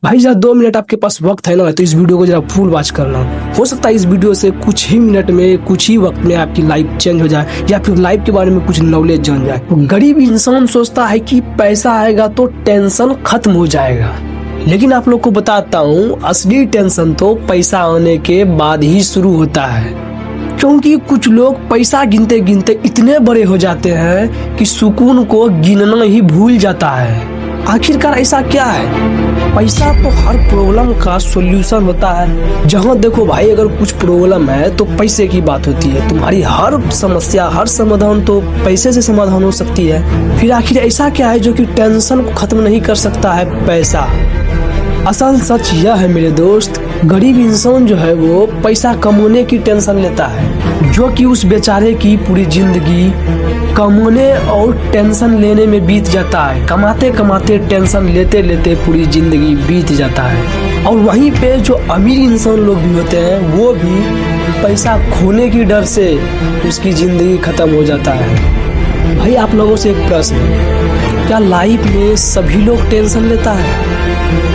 भाई जरा 2 मिनट आपके पास वक्त है ना, तो इस वीडियो को जरा फुल वॉच करना। हो सकता है इस वीडियो से कुछ ही मिनट में, कुछ ही वक्त में आपकी लाइफ चेंज हो जाए या फिर लाइफ के बारे में कुछ नॉलेज जान जाए। गरीब इंसान सोचता है कि पैसा आएगा तो टेंशन खत्म हो जाएगा, लेकिन आप लोग को बताता हूँ असली टेंशन तो पैसा आने के बाद ही शुरू होता है। क्योंकि कुछ लोग पैसा गिनते गिनते इतने बड़े हो जाते हैं कि सुकून को गिनना ही भूल जाता है। आखिरकार ऐसा क्या है? पैसा तो हर प्रॉब्लम का सॉल्यूशन होता है। जहाँ देखो भाई, अगर कुछ प्रॉब्लम है तो पैसे की बात होती है। तुम्हारी हर समस्या, हर समाधान तो पैसे से समाधान हो सकती है। फिर आखिर ऐसा क्या है जो कि टेंशन को खत्म नहीं कर सकता है? पैसा। असल सच यह है मेरे दोस्त, गरीब इंसान जो है वो पैसा कमाने की टेंशन लेता है, जो कि उस बेचारे की पूरी जिंदगी कमाने और टेंशन लेने में बीत जाता है। कमाते कमाते टेंशन लेते लेते पूरी जिंदगी बीत जाता है। और वहीं पे जो अमीर इंसान लोग भी होते हैं वो भी पैसा खोने की डर से उसकी जिंदगी खत्म हो जाता है। भाई आप लोगों से एक प्रश्न है, क्या लाइफ में सभी लोग टेंशन लेता है?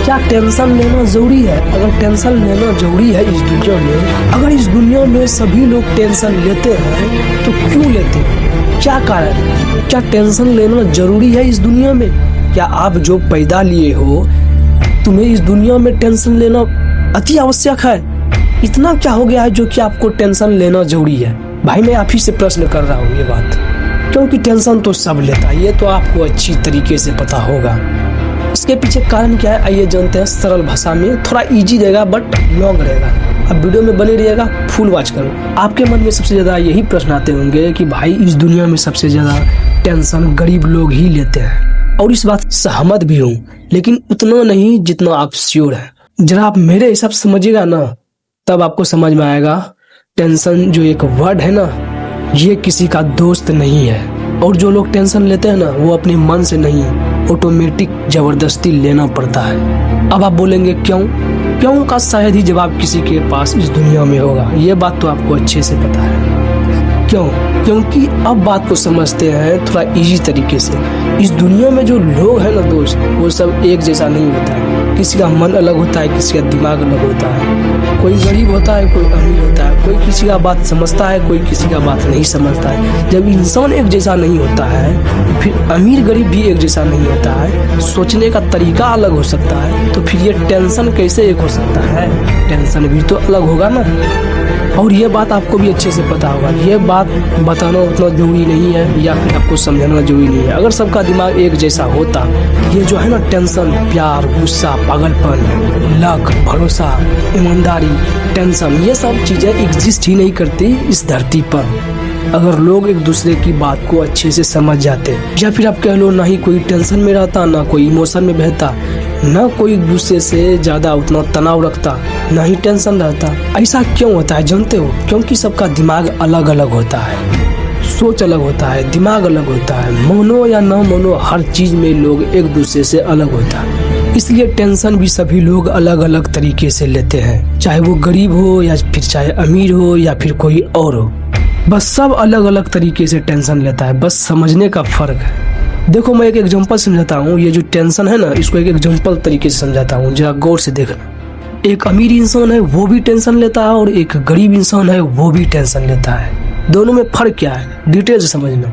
क्या टेंशन लेना जरूरी है? अगर टेंशन लेना जरूरी है इस दुनिया में, अगर इस दुनिया में सभी लोग टेंशन लेते हैं तो क्यों लेते हैं? क्या कारण है? क्या टेंशन लेना जरूरी है इस दुनिया में? क्या आप जो पैदा लिए हो, तुम्हें इस दुनिया में टेंशन लेना अति आवश्यक है? इतना क्या हो गया है जो कि आपको टेंशन लेना जरूरी है? भाई मैं आप ही से प्रश्न कर रहा हूँ ये बात, क्योंकि टेंशन तो सब लेता है, ये तो आपको अच्छी तरीके से पता होगा। इसके पीछे कारण क्या है आइए जानते हैं सरल भाषा में। थोड़ा इजी रहेगा बट लॉन्ग रहेगा। अब वीडियो में बने रहिएगा, फुल वॉच करो। आपके मन में सबसे ज्यादा यही प्रश्न आते होंगे कि भाई इस दुनिया में सबसे ज्यादा टेंशन गरीब लोग ही लेते हैं, और इस बात सहमत भी हूँ, लेकिन उतना नहीं जितना आप श्योर है। जरा आप मेरे हिसाब से समझिएगा ना, तब आपको समझ में आएगा टेंशन जो एक वर्ड है ना, ये किसी का दोस्त नहीं है। और जो लोग टेंशन लेते हैं ना, वो अपने मन से नहीं, ऑटोमेटिक जबरदस्ती लेना पड़ता है। अब आप बोलेंगे क्यों? क्यों का शायद ही जवाब किसी के पास इस दुनिया में होगा। ये बात तो आपको अच्छे से पता है। क्यों? क्योंकि अब बात को समझते हैं थोड़ा इजी तरीके से। इस दुनिया में जो लोग हैं ना दोस्त, वो सब एक जैसा नहीं होता है। किसी का मन अलग होता है, किसी का दिमाग अलग होता है। कोई गरीब होता है, कोई अमीर होता है, कोई किसी का बात समझता है, कोई किसी का बात नहीं समझता है। जब इंसान एक जैसा नहीं होता है, फिर अमीर गरीब भी एक जैसा नहीं होता है, सोचने का तरीका अलग हो सकता है, तो फिर ये टेंशन कैसे एक हो सकता है? टेंशन भी तो अलग होगा ना। और ये बात आपको भी अच्छे से पता होगा। ये बात बताना उतना जरूरी नहीं है या फिर आपको समझाना जरूरी नहीं है। अगर सबका दिमाग एक जैसा होता, ये जो है ना टेंशन, प्यार, गुस्सा, पागलपन, लक, भरोसा, ईमानदारी, टेंशन, ये सब चीजें एग्जिस्ट ही नहीं करती इस धरती पर। अगर लोग एक दूसरे की बात को अच्छे से समझ जाते, या फिर आप कह लो ना ही कोई टेंशन में रहता, ना कोई इमोशन में बहता, ना कोई एक दूसरे से ज्यादा उतना तनाव रखता, ना ही टेंशन रहता। ऐसा क्यों होता है जानते हो? क्योंकि सबका दिमाग अलग अलग होता है, सोच अलग होता है, दिमाग अलग होता है। मानो या ना मानो, हर चीज में लोग एक दूसरे से अलग होता है। इसलिए टेंशन भी सभी लोग अलग अलग तरीके से लेते हैं, चाहे वो गरीब हो या फिर चाहे अमीर हो या फिर कोई और हो। बस सब अलग अलग तरीके से टेंशन लेता है, बस समझने का फर्क है। देखो मैं एक एग्जांपल समझाता हूँ। ये जो टेंशन है ना, इसको एक एग्जांपल तरीके से समझाता हूँ, जरा गौर से देखना। एक अमीर इंसान है वो भी टेंशन लेता है, और एक गरीब इंसान है वो भी टेंशन लेता है। दोनों में फर्क क्या है डिटेल से समझना।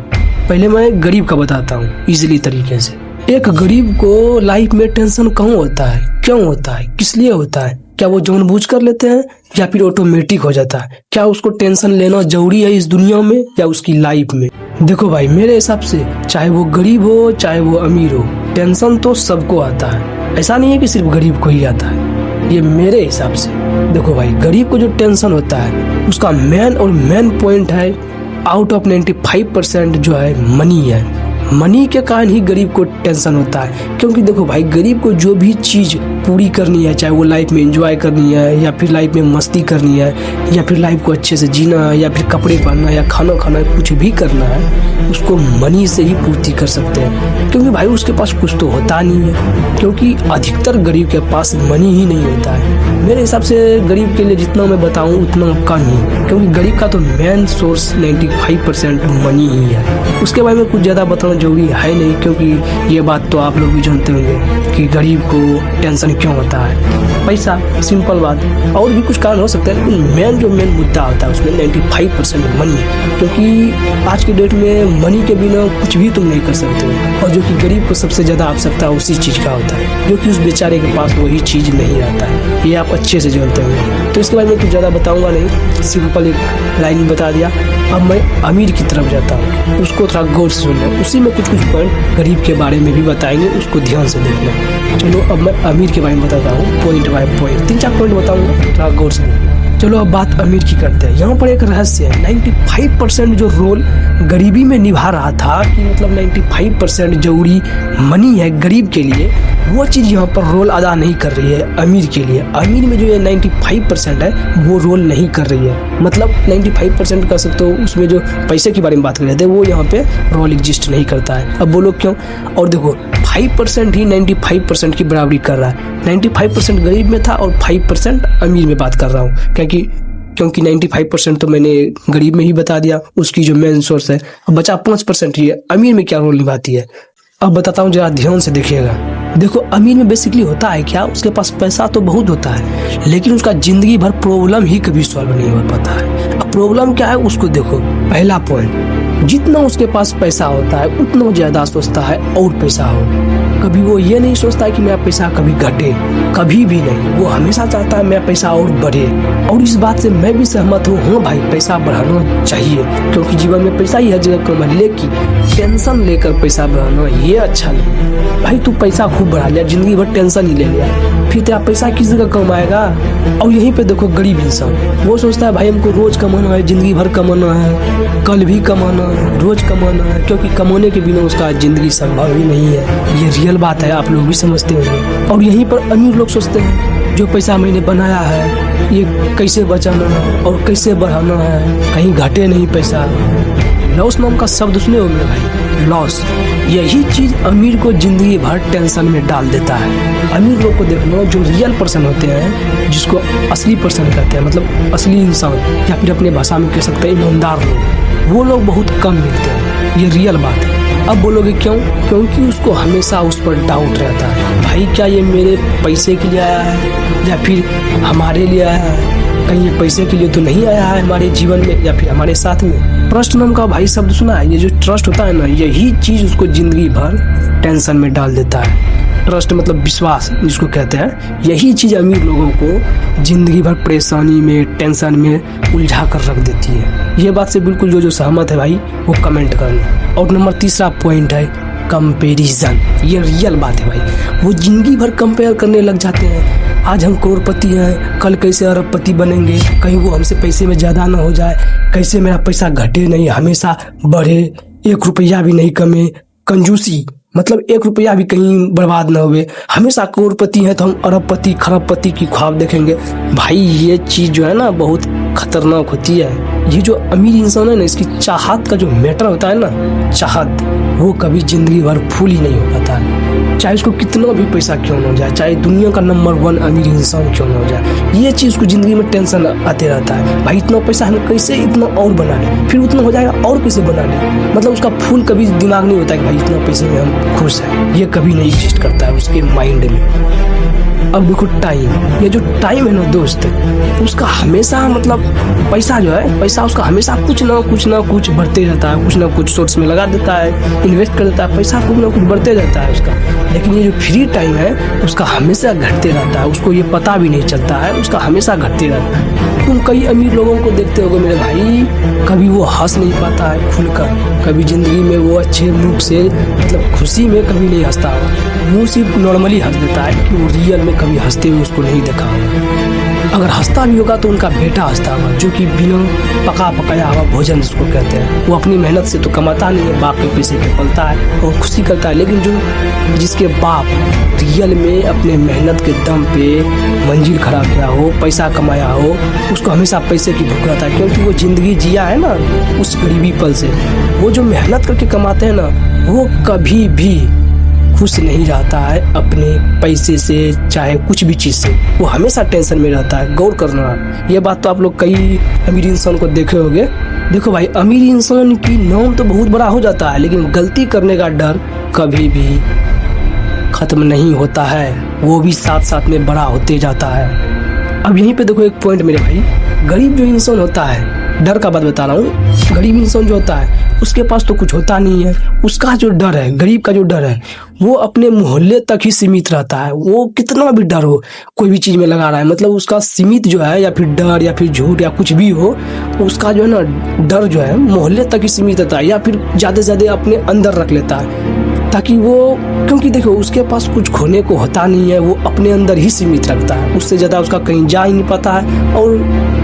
पहले मैं गरीब का बताता हूँ इजीली तरीके से। एक गरीब को लाइफ में टेंशन क्यों होता है, क्यों होता है, किस लिए होता है? क्या वो जानबूझ कर लेते हैं या फिर ऑटोमेटिक हो जाता है? क्या उसको टेंशन लेना जरूरी है इस दुनिया में या उसकी लाइफ में? देखो भाई मेरे हिसाब से चाहे वो गरीब हो चाहे वो अमीर हो, टेंशन तो सबको आता है। ऐसा नहीं है कि सिर्फ गरीब को ही आता है, ये मेरे हिसाब से। देखो भाई, गरीब को जो टेंशन होता है उसका मेन पॉइंट है, आउट ऑफ 95% जो है मनी है। मनी के कारण ही गरीब को टेंशन होता है। क्योंकि देखो भाई, गरीब को जो भी चीज पूरी करनी है, चाहे वो लाइफ में एंजॉय करनी है या फिर लाइफ में मस्ती करनी है या फिर लाइफ को अच्छे से जीना है या फिर कपड़े पहनना या खाना खाना है, कुछ भी करना है, उसको मनी से ही पूर्ति कर सकते हैं। क्योंकि भाई उसके पास कुछ तो होता नहीं है, क्योंकि अधिकतर गरीब के पास मनी ही नहीं होता है। मेरे हिसाब से गरीब के लिए जितना मैं बताऊं उतना कम ही, क्योंकि गरीब का तो मेन सोर्स 95% मनी ही है। उसके बारे में कुछ ज्यादा बताना जरूरी है नहीं, क्योंकि ये बात तो आप लोग भी जानते होंगे कि गरीब को टेंशन क्यों होता है? पैसा, सिंपल बात। और भी कुछ कारण हो सकता है, लेकिन मेन मुद्दा होता है उसमें 95% मनी। क्योंकि आज के डेट में मनी के बिना कुछ भी तुम नहीं कर सकते हो, और जो कि गरीब को सबसे ज़्यादा आवश्यकता उसी चीज़ का होता है, जो कि उस बेचारे के पास वही चीज़ नहीं रहता है। ये आप अच्छे से जानते हो। तो इसके बारे में कुछ ज़्यादा बताऊँगा नहीं, सिंपल एक लाइन बता दिया। अब मैं अमीर की तरफ जाता हूँ, उसको थोड़ा गौर से सुनना। उसी में कुछ पॉइंट गरीब के बारे में भी बताएंगे, उसको ध्यान से देखना। चलो अब मैं अमीर के बारे में बताता हूँ, पॉइंट बाय पॉइंट 3-4 पॉइंट बताऊँगा, थोड़ा गौर से देखना। चलो अब बात अमीर की करते हैं। यहाँ पर एक रहस्य है, 95% जो रोल गरीबी में निभा रहा था, कि मतलब 95% जरूरी मनी है गरीब के लिए, वो चीज़ यहाँ पर रोल अदा नहीं कर रही है अमीर के लिए। अमीर में जो ये 95% है वो रोल नहीं कर रही है, मतलब 95% कर सकते हो, उसमें जो पैसे के बारे में बात कर रहे थे वो यहाँ पे रोल एग्जिस्ट नहीं करता है। अब बोलो क्यों? और देखो 5% ही 95% की बराबरी कर रहा है। 95% गरीब में था और 5% अमीर में बात कर रहा हूँ, क्योंकि 95% तो मैंने गरीब में ही बता दिया, उसकी जो मेन सोर्स है। अब बचा 5% ही है, अमीर में क्या रोल निभाती है। अब बताता हूँ, जरा ध्यान से देखिएगा। देखो अमीर में बेसिकली होता है क्या, उसके पास पैसा तो बहुत होता है, लेकिन उसका जिंदगी भर प्रॉब्लम ही कभी सॉल्व नहीं हो पाता है। अब प्रॉब्लम क्या है उसको देखो। पहला पॉइंट, जितना उसके पास पैसा होता है उतना ज्यादा सोचता है और पैसा हो। कभी वो ये नहीं सोचता है कि मेरा पैसा कभी घटे, कभी भी नहीं। वो हमेशा चाहता है मेरा पैसा और बढ़े। और इस बात से मैं भी सहमत हूँ। हाँ भाई, पैसा बढ़ाना चाहिए, क्योंकि जीवन में पैसा ही हर जगह कम है, लेकिन टेंशन लेकर पैसा बढ़ाना ये अच्छा नहीं। भाई तू पैसा खूब बढ़ा लिया, जिंदगी भर टेंशन ही ले लिया, फिर तेरा पैसा किस जगह कम आएगा। और यहीं पे देखो गरीब इंसान, वो सोचता है भाई हमको रोज कमाना है, जिंदगी भर कमाना है, कल भी कमाना है, रोज कमाना है, क्योंकि कमाने के बिना उसका जिंदगी संभव ही नहीं है। ये रियल बात है, आप लोग भी समझते होंगे। और यहीं पर अमीर लोग सोचते हैं जो पैसा मैंने बनाया है ये कैसे बचाना है और कैसे बढ़ाना है, कहीं घटे नहीं पैसा। लॉस नाम का शब्द सुने होंगे भाई, लॉस। यही चीज अमीर को जिंदगी भर टेंशन में डाल देता है। अमीर लोग को देखना, जो रियल पर्सन होते हैं, जिसको असली पर्सन कहते हैं, मतलब असली इंसान, या फिर अपने भाषा में कह सकते हैं ईमानदार लोग, वो लोग बहुत कम मिलते हैं। ये रियल बात है। अब बोलोगे क्यों? क्योंकि उसको हमेशा उस पर डाउट रहता है, भाई क्या ये मेरे पैसे के लिए आया है या फिर हमारे लिए आया है, कहीं ये पैसे के लिए तो नहीं आया है हमारे जीवन में या फिर हमारे साथ में। ट्रस्ट नाम का भाई शब्द सुना है? ये जो ट्रस्ट होता है ना, यही चीज उसको जिंदगी भर टेंशन में डाल देता है। ट्रस्ट मतलब विश्वास जिसको कहते हैं, यही चीज अमीर लोगों को जिंदगी भर परेशानी में, टेंशन में उलझा कर रख देती है। ये बात से बिल्कुल जो सहमत है भाई वो कमेंट करना। और नंबर तीसरा पॉइंट है कंपैरिजन। ये रियल बात है भाई, वो जिंदगी भर कंपेयर करने लग जाते हैं। आज हम करोड़पति हैं, कल कैसे अरबपति बनेंगे, कहीं वो हमसे पैसे में ज्यादा ना हो जाए, कैसे मेरा पैसा घटे नहीं, हमेशा बढ़े, 1 रुपया भी नहीं कमे। कंजूसी मतलब 1 रुपया भी कहीं बर्बाद ना हुए। हमेशा करोड़पति हैं तो हम अरबपति खरबपति की ख्वाब देखेंगे। भाई ये चीज जो है ना बहुत खतरनाक होती है। ये जो अमीर इंसान है ना, इसकी चाहत का जो मैटर होता है ना, चाहत, वो कभी जिंदगी भर फुल ही नहीं हो पाता है। चाहे उसको कितना भी पैसा क्यों ना हो जाए, चाहे दुनिया का नंबर 1 अमीर इंसान क्यों ना हो जाए, ये चीज उसको जिंदगी में टेंशन आते रहता है। भाई इतना पैसा हम कैसे इतना और बना ले, फिर उतना हो जाएगा और कैसे बना ले। मतलब उसका फुल कभी दिमाग नहीं होता है कि भाई इतना पैसे में हम खुश हैं, ये कभी नहीं एग्जिस्ट करता है उसके माइंड में। अब देखो टाइम, ये जो टाइम है ना दोस्त, उसका हमेशा मतलब पैसा जो है, पैसा उसका हमेशा कुछ ना कुछ बढ़ते रहता है, कुछ ना कुछ सोर्स में लगा देता है, इन्वेस्ट कर देता है, पैसा कुछ ना कुछ बढ़ते रहता है उसका। लेकिन ये जो फ्री टाइम है उसका हमेशा घटते रहता है, उसको ये पता भी नहीं चलता है, उसका हमेशा घटते रहता है। तुम कई अमीर लोगों को देखते होगे मेरे भाई, कभी वो हंस नहीं पाता है खुलकर, कभी जिंदगी में वो अच्छे मुख से मतलब खुशी में कभी नहीं हंसता होगा, वो सिर्फ नॉर्मली हंस देता है, कि वो रियल में कभी हंसते हुए उसको नहीं देखा होगा। अगर हंसता भी होगा तो उनका बेटा हंसता होगा, जो कि बिना पकाया हुआ भोजन जिसको कहते हैं। वो अपनी मेहनत से तो कमाता नहीं है, बाप के पैसे पे पलता है और खुशी करता है। लेकिन जिसके बाप रियल में अपने मेहनत के दम पे मंजिल खड़ा किया हो, पैसा कमाया हो, उसको हमेशा पैसे की भूख रहता है, क्योंकि वो जिंदगी जिया है ना उस गरीबी पल से। वो जो मेहनत करके कमाते हैं ना, वो कभी भी खुश नहीं रहता है अपने पैसे से, चाहे कुछ भी चीज से, वो हमेशा टेंशन में रहता है। गौर करना, ये बात तो आप लोग कई अमीर इंसान को देखे होंगे। देखो भाई, अमीर इंसान की नाम तो बहुत बड़ा हो जाता है, लेकिन गलती करने का डर कभी भी खत्म नहीं होता है, वो भी साथ साथ में बड़ा होते जाता है। अब यहीं पे देखो एक पॉइंट मेरे भाई, गरीब जो इंसान होता है, डर का बात बता रहा हूँ, गरीब इंसान जो होता है उसके पास तो कुछ होता नहीं है, उसका जो डर है, गरीब का जो डर है वो अपने मोहल्ले तक ही सीमित रहता है। वो कितना भी डर हो, कोई भी चीज में लगा रहा है, मतलब उसका सीमित जो है, या फिर डर या फिर झूठ या कुछ भी हो, उसका जो है ना डर जो है मोहल्ले तक ही सीमित रहता है, या फिर ज्यादा से ज्यादा अपने अंदर रख लेता है, ताकि वो, क्योंकि देखो उसके पास कुछ खोने को होता नहीं है, वो अपने अंदर ही सीमित रखता है, उससे ज़्यादा उसका कहीं जा ही नहीं पाता है। और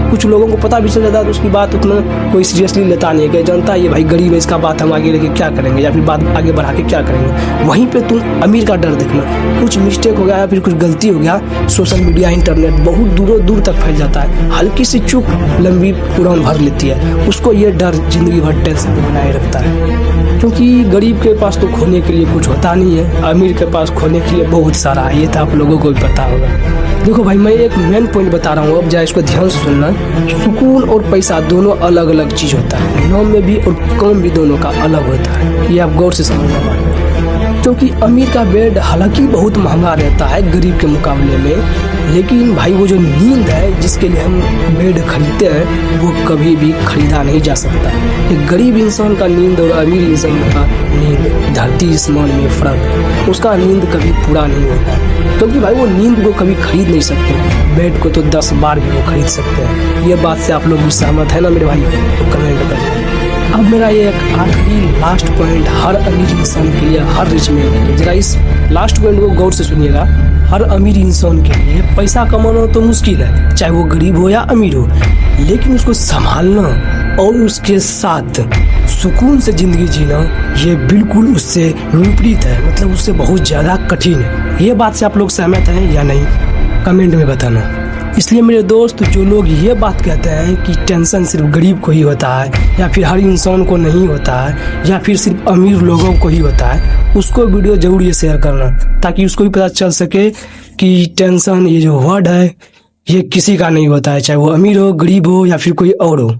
कुछ लोगों को पता भी चल जाता है तो उसकी बात उतना कोई सीरियसली लेता नहीं है, कि जानता है ये भाई गरीब है, इसका बात हम आगे लेके क्या करेंगे, या फिर बात आगे बढ़ा के क्या करेंगे। वहीं पे तुम अमीर का डर देखना, कुछ मिस्टेक हो गया या फिर कुछ गलती हो गया, सोशल मीडिया, इंटरनेट बहुत दूरों दूर तक फैल जाता है, हल्की सी चूक लंबी उड़ान भर लेती है, उसको ये डर जिंदगी भर टेंशन बनाए रखता है। क्योंकि गरीब के पास तो खोने के लिए कुछ होता नहीं है, अमीर के पास खोने के लिए बहुत सारा है, ये तो आप लोगों को भी पता होगा। देखो भाई, मैं एक मेन पॉइंट बता रहा हूँ, अब जाए इसको ध्यान से सुनना। सुकून और पैसा दोनों अलग अलग चीज होता है, नाम में भी और काम भी दोनों का अलग होता है, ये आप गौर से समझना बात। क्योंकि अमीर का बेड हालांकि बहुत महंगा रहता है गरीब के मुकाबले में, लेकिन भाई वो जो नींद है जिसके लिए हम बेड खरीदते हैं वो कभी भी खरीदा नहीं जा सकता। एक गरीब इंसान का नींद और अमीर इंसान का नींद धरती आसमान में फर्क है, उसका नींद कभी पूरा नहीं होता, क्योंकि भाई वो नींद को कभी खरीद नहीं सकते, बेड को तो 10 बार भी वो खरीद सकते हैं। ये बात से आप लोग भी सहमत है ना मेरे भाई, तो कमेंट करें। अब मेरा ये एक आखिरी लास्ट पॉइंट हर अमीर इंसान के लिए, हर रिच मैन के लिए, जरा इस लास्ट पॉइंट को गौर से सुनिएगा। हर अमीर इंसान के लिए पैसा कमाना तो मुश्किल है, चाहे वो गरीब हो या अमीर हो, लेकिन उसको संभालना और उसके साथ सुकून से जिंदगी जीना ये बिल्कुल उससे विपरीत है, मतलब उससे बहुत ज़्यादा कठिन है। ये बात से आप लोग सहमत हैं या नहीं, कमेंट में बताना। इसलिए मेरे दोस्त, जो लोग ये बात कहते हैं कि टेंशन सिर्फ गरीब को ही होता है, या फिर हर इंसान को नहीं होता है, या फिर सिर्फ अमीर लोगों को ही होता है, उसको वीडियो जरूर ये शेयर करना, ताकि उसको भी पता चल सके कि टेंशन ये जो वर्ड है ये किसी का नहीं होता है, चाहे वो अमीर हो, गरीब हो या फिर कोई और हो,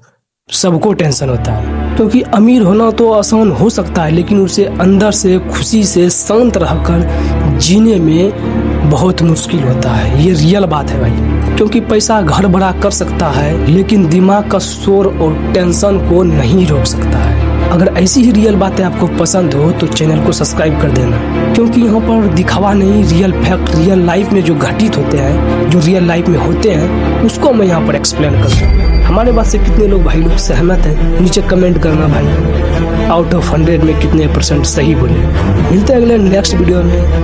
सबको टेंशन होता है। क्योंकि अमीर होना तो आसान हो सकता है, लेकिन उसे अंदर से खुशी से शांत रहकर जीने में बहुत मुश्किल होता है, ये रियल बात है भाई। क्योंकि पैसा घर बड़ा कर सकता है, लेकिन दिमाग का शोर और टेंशन को नहीं रोक सकता है। अगर ऐसी ही रियल बातें आपको पसंद हो तो चैनल को सब्सक्राइब कर देना, क्योंकि यहाँ पर दिखावा नहीं, रियल फैक्ट, रियल लाइफ में जो घटित होते हैं, जो रियल लाइफ में होते हैं, उसको मैं यहाँ पर एक्सप्लेन करता हूँ। हमारे बात से कितने लोग भाई लोग सहमत हैं, नीचे कमेंट करना भाई, आउट ऑफ 100 में कितने % सही बोले। मिलते हैं अगले नेक्स्ट वीडियो में।